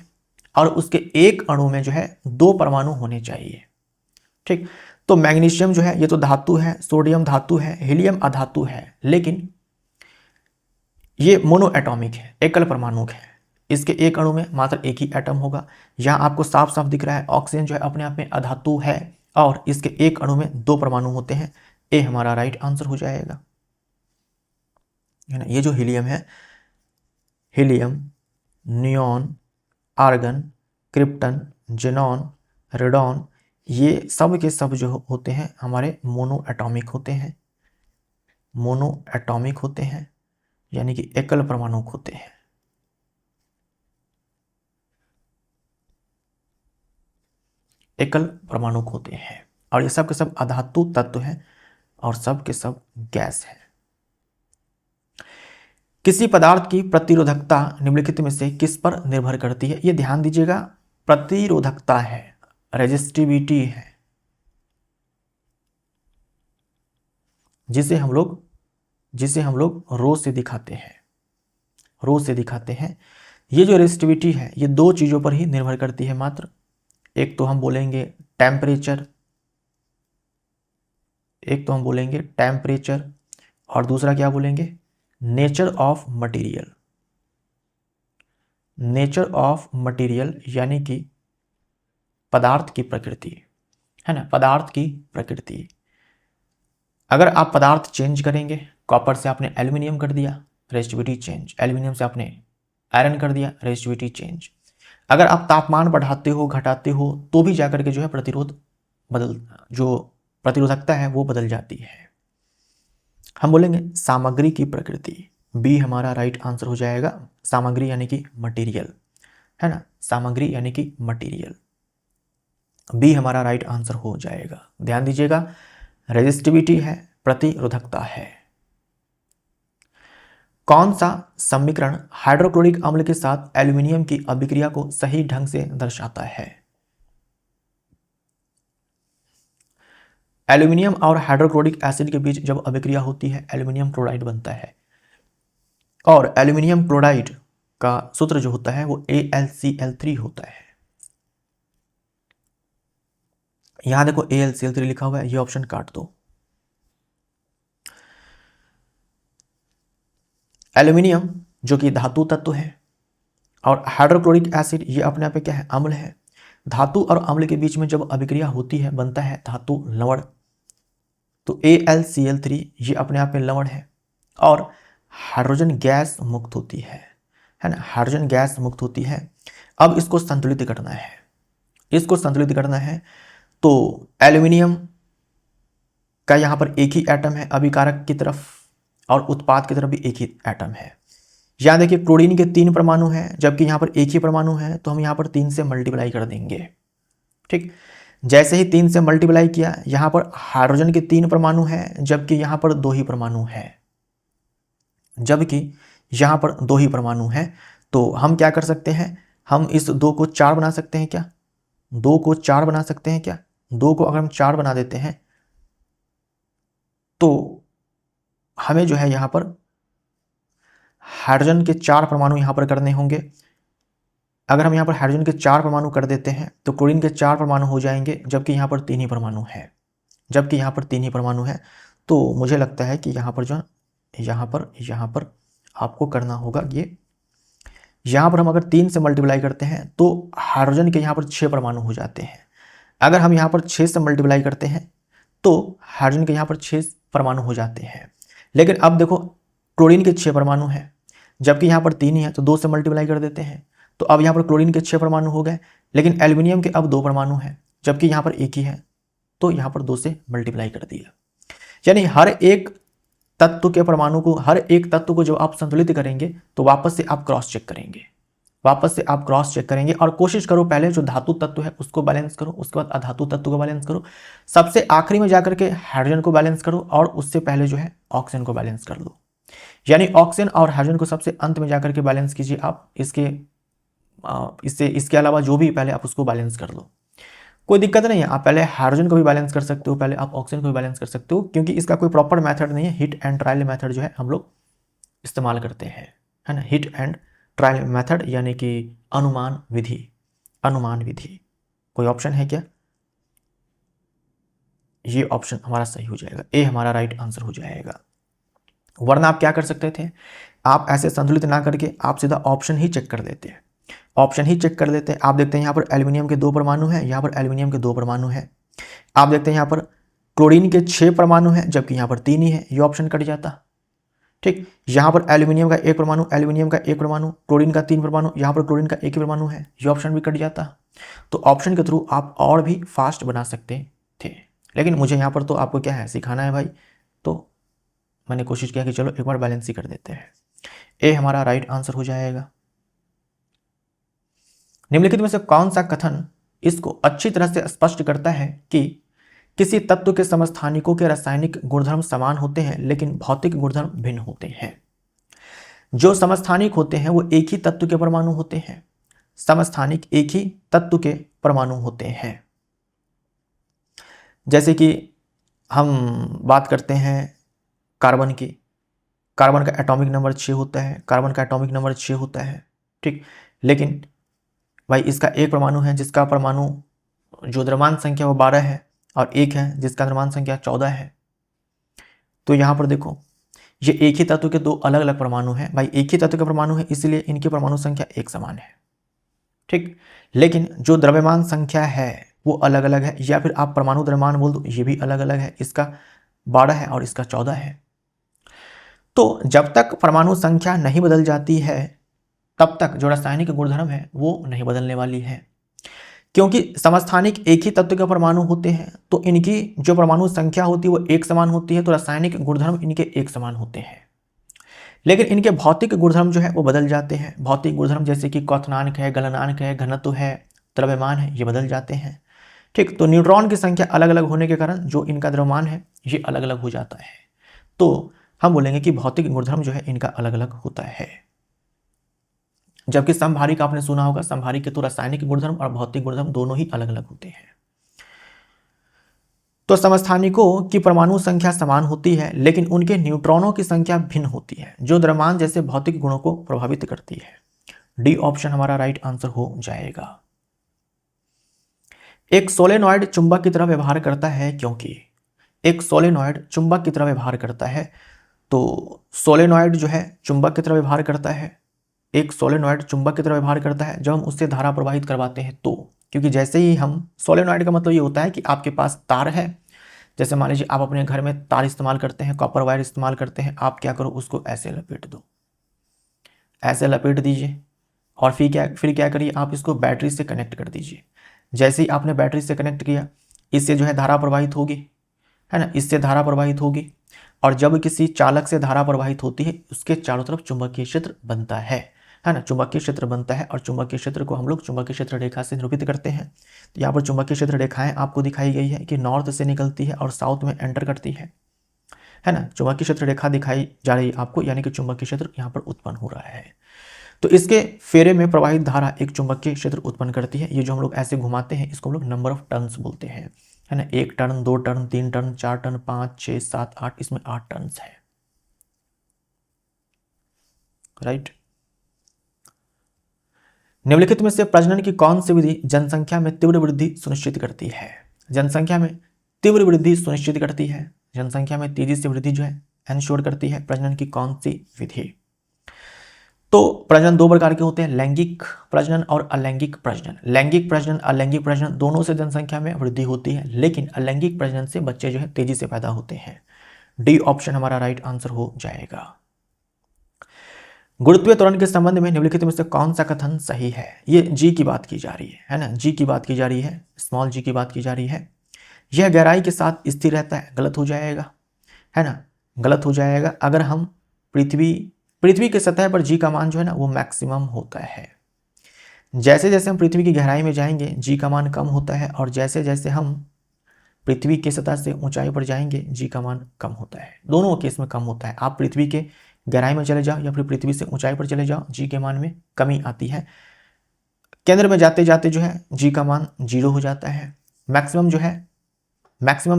और उसके एक अणु में जो है 2 परमाणु होने चाहिए, ठीक। तो मैग्नीशियम जो है ये तो धातु है, सोडियम धातु है, हीलियम अधातु है, लेकिन ये मोनो एटॉमिक है, एकल परमाणु है। इसके एक अणु में मात्र एक ही एटम होगा। यहाँ आपको साफ साफ दिख रहा है ऑक्सीजन जो है अपने आप में अधातु है और इसके एक अणु में 2 परमाणु होते हैं। ए हमारा राइट आंसर हो जाएगा, है ना। ये जो हीलियम है, helium, neon, argon, krypton, xenon, radon, ये सब के सब जो होते हैं हमारे मोनो एटॉमिक होते हैं, मोनो एटॉमिक होते हैं, यानी कि एकल परमाणु होते हैं। एकल परमाणु होते हैं और ये सब के सब अधातु तत्व हैं और सब के सब गैस है। किसी पदार्थ की प्रतिरोधकता निम्नलिखित में से किस पर निर्भर करती है, ये ध्यान दीजिएगा, प्रतिरोधकता है, रेजिस्टिविटी है, जिसे हम लोग रो से दिखाते हैं, रो से दिखाते हैं। ये जो रेजिस्टिविटी है ये 2 चीजों पर ही निर्भर करती है मात्र। एक तो हम बोलेंगे टेम्परेचर, और दूसरा क्या बोलेंगे, nature of material. Nature of material यानी कि पदार्थ की प्रकृति, है ना, पदार्थ की प्रकृति। अगर आप पदार्थ चेंज करेंगे, कॉपर से आपने एल्यूमिनियम कर दिया, रेजिस्टिविटी चेंज, एल्यूमिनियम से आपने आयरन कर दिया, रेजिस्टिविटी चेंज। अगर आप तापमान बढ़ाते हो, घटाते हो, तो भी जाकर के जो है जो प्रतिरोधकता है वो बदल जाती है। हम बोलेंगे सामग्री की प्रकृति, बी हमारा राइट आंसर हो जाएगा। सामग्री यानी कि मटेरियल, है ना, सामग्री यानी कि मटेरियल, बी हमारा राइट आंसर हो जाएगा। ध्यान दीजिएगा, रेजिस्टिविटी है, प्रतिरोधकता है। कौन सा समीकरण हाइड्रोक्लोरिक अम्ल के साथ एल्यूमिनियम की अभिक्रिया को सही ढंग से दर्शाता है? एल्यूमिनियम और हाइड्रोक्लोरिक एसिड के बीच जब अभिक्रिया होती है एल्यूमिनियम क्लोराइड बनता है, और एल्यूमिनियम क्लोराइड का सूत्र जो होता है वो AlCl3 होता है। यहां देखो AlCl3 लिखा हुआ है, ये ऑप्शन काट दो। एल्यूमिनियम जो कि धातु तत्व है और हाइड्रोक्लोरिक एसिड ये अपने आप में क्या है, अम्ल है। धातु और अम्ल के बीच में जब अभिक्रिया होती है बनता है धातु लवण, तो AlCl3 ये अपने आप में लवण है और हाइड्रोजन गैस मुक्त होती है ना, हाइड्रोजन गैस मुक्त होती है। अब इसको संतुलित करना है, इसको संतुलित करना है तो एल्यूमिनियम का यहाँ पर एक ही एटम है अभिकारक की तरफ और उत्पाद की तरफ भी एक ही एटम है। यहाँ देखिए क्लोरीन के 3 परमाणु हैं जबकि यहाँ पर एक ही परमाणु है, तो हम यहाँ पर 3 से मल्टीप्लाई कर देंगे। ठीक, जैसे ही 3 से मल्टीप्लाई किया, यहाँ पर हाइड्रोजन के 3 परमाणु हैं जबकि यहाँ पर 2 ही परमाणु हैं, जबकि यहाँ पर 2 ही परमाणु हैं। तो हम क्या कर सकते हैं, हम इस 2 को 4 बना सकते हैं क्या, 2 को 4 बना सकते हैं क्या। 2 को अगर हम 4 बना देते हैं तो हमें जो है यहाँ पर हाइड्रोजन के 4 परमाणु यहाँ पर करने होंगे। अगर हम यहाँ पर हाइड्रोजन के 4 परमाणु कर देते हैं तो क्लोरीन के 4 परमाणु हो जाएंगे जबकि यहाँ पर 3 ही परमाणु है, जबकि यहाँ पर 3 ही परमाणु है। तो मुझे लगता है कि यहाँ पर जो यहाँ पर आपको करना होगा ये, यहाँ पर हम अगर 3 से मल्टीप्लाई करते हैं तो हाइड्रोजन के यहाँ पर 6 परमाणु हो जाते हैं। अगर हम यहाँ पर 6 से मल्टीप्लाई करते हैं तो हाइड्रोजन के यहाँ पर 6 परमाणु हो जाते हैं। लेकिन अब देखो क्लोरीन के 6 परमाणु हैं जबकि यहाँ पर 3 ही है, तो 2 से मल्टीप्लाई कर देते हैं तो अब यहाँ पर क्लोरीन के 6 परमाणु हो गए। लेकिन एल्यूमिनियम के अब 2 परमाणु हैं जबकि यहाँ पर एक ही है, तो यहाँ पर 2 से मल्टीप्लाई कर दिया। यानी हर एक तत्व के परमाणु को, हर एक तत्व को जब आप संतुलित करेंगे तो वापस से आप क्रॉस चेक करेंगे, वापस से आप क्रॉस चेक करेंगे और कोशिश करो पहले जो धातु तत्व है उसको बैलेंस करो, उसके बाद अधातु तत्व को बैलेंस करो, सबसे आखिरी में जाकर के हाइड्रोजन को बैलेंस करो और उससे पहले जो है ऑक्सीजन को बैलेंस कर लो। यानी ऑक्सीजन और हाइड्रोजन को सबसे अंत में जाकर के बैलेंस कीजिए आप। इसके अलावा जो भी पहले आप उसको बैलेंस कर लो, कोई दिक्कत नहीं है। आप पहले हाइड्रोजन को भी बैलेंस कर सकते हो, पहले आप ऑक्सीजन को भी बैलेंस कर सकते हो, क्योंकि इसका कोई प्रॉपर मेथड नहीं है। हिट एंड ट्रायल मेथड जो है हम लोग इस्तेमाल करते हैं, है ना, हिट एंड ट्रायल मेथड यानी कि अनुमान विधि। अनुमान विधि कोई ऑप्शन है क्या, ये ऑप्शन हमारा सही हो जाएगा, ए हमारा राइट आंसर हो जाएगा। वरना आप क्या कर सकते थे, आप ऐसे संतुलित ना करके आप सीधा ऑप्शन ही चेक कर लेते हैं, ऑप्शन ही चेक कर लेते हैं। आप देखते हैं यहाँ पर एल्यूमिनियम के 2 परमाणु हैं, यहाँ पर एल्यूमिनियम के 2 परमाणु हैं। आप देखते हैं यहाँ पर क्लोरीन के 6 परमाणु हैं जबकि यहाँ पर 3 ही है, ये ऑप्शन कट जाता। ठीक, यहाँ पर एल्यूमिनियम का 1 परमाणु, एल्यूमिनियम का 1 परमाणु, क्लोरीन का 3 परमाणु, यहाँ पर क्लोरीन का 1 ही परमाणु है, ये ऑप्शन भी कट जाता। तो ऑप्शन के थ्रू आप और भी फास्ट बना सकते थे, लेकिन मुझे यहाँ पर तो आपको क्या है, सिखाना है भाई, तो मैंने कोशिश किया कि चलो एक बार बैलेंस ही कर देते हैं। ए हमारा राइट आंसर हो जाएगा। निम्नलिखित में से कौन सा कथन इसको अच्छी तरह से स्पष्ट करता है कि किसी तत्व के समस्थानिकों के रासायनिक गुणधर्म समान होते हैं लेकिन भौतिक गुणधर्म भिन्न होते हैं। जो समस्थानिक होते हैं वो एक ही तत्व के परमाणु होते हैं, समस्थानिक एक ही तत्व के परमाणु होते हैं। जैसे कि हम बात करते हैं कार्बन की, कार्बन का एटॉमिक नंबर 6 होता है, कार्बन का एटॉमिक नंबर 6 होता है। ठीक, लेकिन भाई इसका एक परमाणु है जिसका परमाणु जो द्रव्यमान संख्या वो 12 है और एक है जिसका द्रव्यमान संख्या 14 है। तो यहाँ पर देखो ये एक ही तत्व के 2 अलग अलग परमाणु हैं। भाई एक ही तत्व के परमाणु है इसलिए इनकी परमाणु संख्या एक समान है। ठीक, लेकिन जो द्रव्यमान संख्या है वो अलग अलग है, या फिर आप परमाणु द्रव्यमान बोल दो, ये भी अलग अलग है, इसका 12 है और इसका 14 है। तो जब तक परमाणु संख्या नहीं बदल जाती है तब तक जो रासायनिक गुणधर्म है वो नहीं बदलने वाली है, क्योंकि समस्थानिक एक ही तत्व के परमाणु होते हैं तो इनकी जो परमाणु संख्या होती है वो एक समान होती है, तो रासायनिक गुणधर्म इनके एक समान होते हैं। लेकिन इनके भौतिक गुणधर्म जो है वो बदल जाते हैं। भौतिक गुणधर्म जैसे कि क्वथनांक है, गलनांक है, घनत्व है, द्रव्यमान है, ये बदल जाते हैं। ठीक, तो न्यूट्रॉन की संख्या अलग अलग होने के कारण जो इनका द्रव्यमान है ये अलग अलग हो जाता है। तो हम बोलेंगे कि भौतिक गुणधर्म जो है इनका अलग अलग होता है। जबकि समभारिक आपने सुना होगा, समभारिक के तो रासायनिक गुणधर्म और भौतिक गुणधर्म दोनों ही अलग अलग होते हैं। तो समस्थानिकों की परमाणु संख्या समान होती है लेकिन उनके न्यूट्रॉनों की संख्या भिन्न होती है जो द्रव्यमान जैसे भौतिक गुणों को प्रभावित करती है। डी ऑप्शन हमारा राइट आंसर हो जाएगा। एक सोलेनॉइड चुंबक की तरह व्यवहार करता है क्योंकि एक सोलेनॉइड चुंबक की तरह व्यवहार करता है। तो सोलेनॉइड जो है चुंबक की तरह व्यवहार करता है, एक सोलेनॉइड चुंबक की तरह व्यवहार करता है जब हम उससे धारा प्रवाहित करवाते हैं तो, क्योंकि जैसे ही हम सोलेनॉइड का मतलब ये होता है कि आपके पास तार है, जैसे मान लीजिए आप अपने घर में तार इस्तेमाल करते हैं, कॉपर वायर इस्तेमाल करते हैं, आप क्या करो, उसको ऐसे लपेट दो, ऐसे लपेट दीजिए और फिर क्या करिए, आप इसको बैटरी से कनेक्ट कर दीजिए। जैसे ही आपने बैटरी से कनेक्ट किया, इससे जो है धारा प्रवाहित होगी, है ना, इससे धारा प्रवाहित होगी, और जब किसी चालक से धारा प्रवाहित होती है उसके चारों तरफ चुंबकीय क्षेत्र बनता है ना, चुंबकीय क्षेत्र बनता है, और चुंबकीय क्षेत्र को हम लोग चुंबकीय क्षेत्र रेखा से निरूपित करते हैं। तो यहाँ पर चुंबकीय क्षेत्र रेखाएं आपको दिखाई गई है कि नॉर्थ से निकलती है और साउथ में एंटर करती है ना। चुंबकीय क्षेत्र रेखा दिखाई जा रही है आपको, यानी कि चुंबकीय क्षेत्र यहाँ पर उत्पन्न हो रहा है। तो इसके फेरे में प्रवाहित धारा एक चुंबकीय क्षेत्र उत्पन्न करती है। ये जो हम लोग ऐसे घुमाते हैं इसको हम लोग नंबर ऑफ टर्न्स बोलते हैं, है ना। 1 टर्न, 2 टर्न, 3 टर्न, 4 टर्न, 5, 6, 7, 8, इसमें 8 टर्न्स है, राइट। निम्नलिखित में से प्रजनन की कौन सी विधि जनसंख्या में तीव्र वृद्धि सुनिश्चित करती है? जनसंख्या में तीव्र वृद्धि सुनिश्चित करती है, जनसंख्या में तेजी से वृद्धि जो है एंश्योर करती है। प्रजनन की कौन सी विधि? तो प्रजनन 2 प्रकार के होते हैं, लैंगिक प्रजनन और अलैंगिक प्रजनन। लैंगिक प्रजनन, अलैंगिक प्रजनन दोनों से जनसंख्या में वृद्धि होती है, लेकिन अलैंगिक प्रजनन से बच्चे जो है तेजी से पैदा होते हैं। डी ऑप्शन हमारा राइट आंसर हो जाएगा। गुरुत्वीय त्वरण के संबंध में निम्नलिखित में से कौन सा कथन सही है? ये जी की बात की जा रही है ना, जी की बात की जा रही है, स्मॉल जी की बात की जा रही है। यह गहराई के साथ स्थिर रहता है, गलत हो जाएगा, है ना, गलत हो जाएगा। अगर हम पृथ्वी के सतह पर जी का मान जो है ना वो मैक्सिमम होता है। जैसे जैसे हम पृथ्वी की गहराई में जाएंगे जी का मान कम होता है, और जैसे जैसे हम पृथ्वी की सतह से ऊंचाई पर जाएंगे जी का मान कम होता है। दोनों केस में कम होता है। आप पृथ्वी के गहराई में चले जाओ या फिर पृथ्वी से ऊंचाई पर चले जाओ, जी के मान में कमी आती है। केंद्र में जाते जाते जो है जी का मान 0 हो जाता है। मैक्सिमम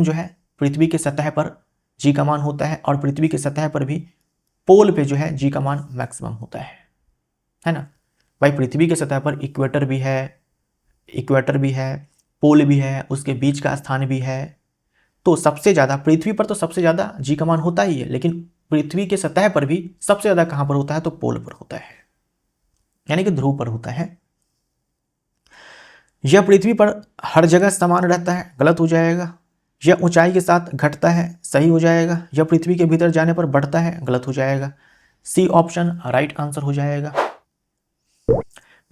जो है पृथ्वी के सतह पर जी का मान होता है, और पृथ्वी के सतह पर भी पोल पे जो है जी का मान मैक्सिमम होता है ना। भाई पृथ्वी के सतह पर इक्वेटर भी है, पोल भी है, उसके बीच का स्थान भी है। तो सबसे ज़्यादा पृथ्वी पर तो सबसे ज़्यादा जी का मान होता ही है, लेकिन पृथ्वी के सतह पर भी सबसे ज़्यादा कहाँ पर होता है? तो पोल पर होता है, यानी कि ध्रुव पर होता है। यह पृथ्वी पर हर जगह समान रहता है, गलत हो जाएगा। यह ऊंचाई के साथ घटता है, सही हो जाएगा। यह पृथ्वी के भीतर जाने पर बढ़ता है, गलत हो जाएगा। सी ऑप्शन राइट आंसर हो जाएगा।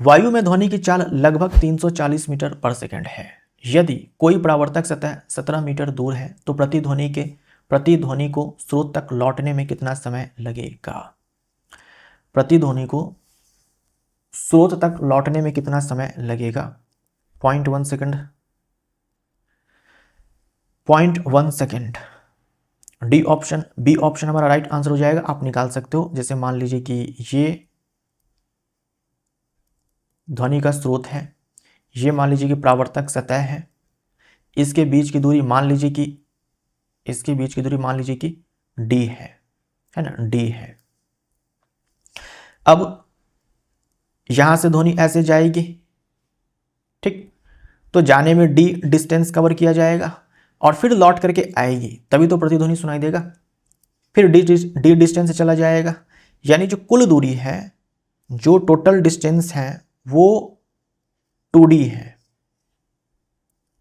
वायु में ध्वनि की चाल लगभग 340 मीटर पर सेकंड है। यदि कोई परावर्तक सतह 17 मीटर दूर है तो प्रतिध्वनि को स्रोत तक लौटने में कितना समय लगेगा? प्रतिध्वनि को स्रोत तक लौटने में कितना समय लगेगा? 0.1 second, 0.1 second. D option, B option हमारा राइट आंसर हो जाएगा। आप निकाल सकते हो। जैसे मान लीजिए कि ये ध्वनि का स्रोत है, ये मान लीजिए कि परावर्तक सतह है, इसके बीच की दूरी मान लीजिए कि डी है ना, डी है। अब यहां से ध्वनि ऐसे जाएगी, ठीक, तो जाने में डी डिस्टेंस कवर किया जाएगा और फिर लौट करके आएगी, तभी तो प्रतिध्वनि सुनाई देगा। फिर डी डिस्टेंस से चला जाएगा, यानी जो कुल दूरी है, जो टोटल डिस्टेंस है वो 2D है।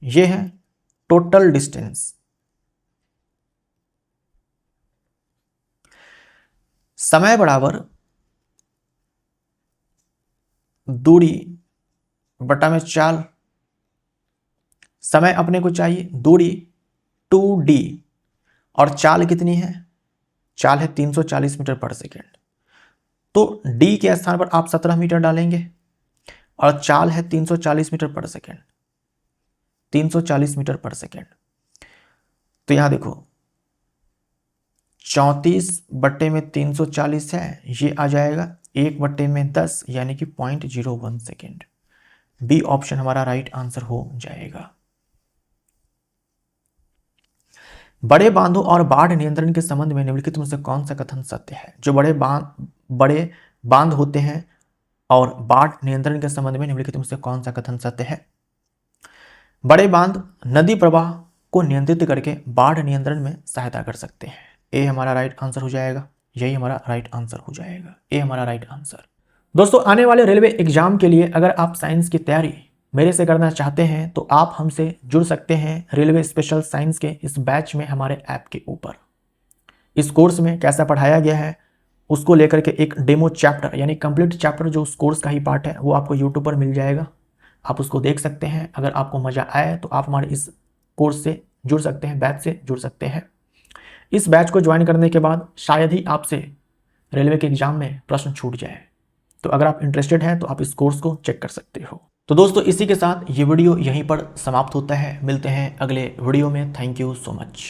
ये है टोटल डिस्टेंस। समय बराबर दूरी बटा में चाल। समय अपने को चाहिए, दूरी 2D, और चाल कितनी है? चाल है 340 मीटर पर सेकेंड। तो D के स्थान पर आप 17 मीटर डालेंगे और चाल है 340 मीटर पर सेकेंड, 340 मीटर पर सेकेंड। तो यहां देखो 34/340 है, ये आ जाएगा 1/10 यानी कि 0.01 सेकेंड। बी ऑप्शन हमारा राइट आंसर हो जाएगा। बड़े बांधों और बाढ़ नियंत्रण के संबंध में निम्नलिखित में से कौन सा कथन सत्य है? जो बड़े बांध होते हैं और बाढ़ नियंत्रण के संबंध में निम्नलिखित में से कौन सा कथन सत्य है? बड़े बांध नदी प्रवाह को नियंत्रित करके बाढ़ नियंत्रण में सहायता कर सकते हैं। ए हमारा राइट आंसर हो जाएगा, यही हमारा राइट आंसर हो जाएगा, ए हमारा राइट आंसर। दोस्तों आने वाले रेलवे एग्जाम के लिए अगर आप साइंस की तैयारी मेरे से करना चाहते हैं तो आप हमसे जुड़ सकते हैं रेलवे स्पेशल साइंस के इस बैच में हमारे ऐप के ऊपर। इस कोर्स में कैसा पढ़ाया गया है उसको लेकर के एक डेमो चैप्टर यानी कंप्लीट चैप्टर जो उस कोर्स का ही पार्ट है वो आपको यूट्यूब पर मिल जाएगा, आप उसको देख सकते हैं। अगर आपको मज़ा आए तो आप हमारे इस कोर्स से जुड़ सकते हैं, बैच से जुड़ सकते हैं। इस बैच को ज्वाइन करने के बाद शायद ही आपसे रेलवे के एग्ज़ाम में प्रश्न छूट जाए। तो अगर आप इंटरेस्टेड हैं तो आप इस कोर्स को चेक कर सकते हो। तो दोस्तों इसी के साथ ये वीडियो यहीं पर समाप्त होता है। मिलते हैं अगले वीडियो में। Thank you so much.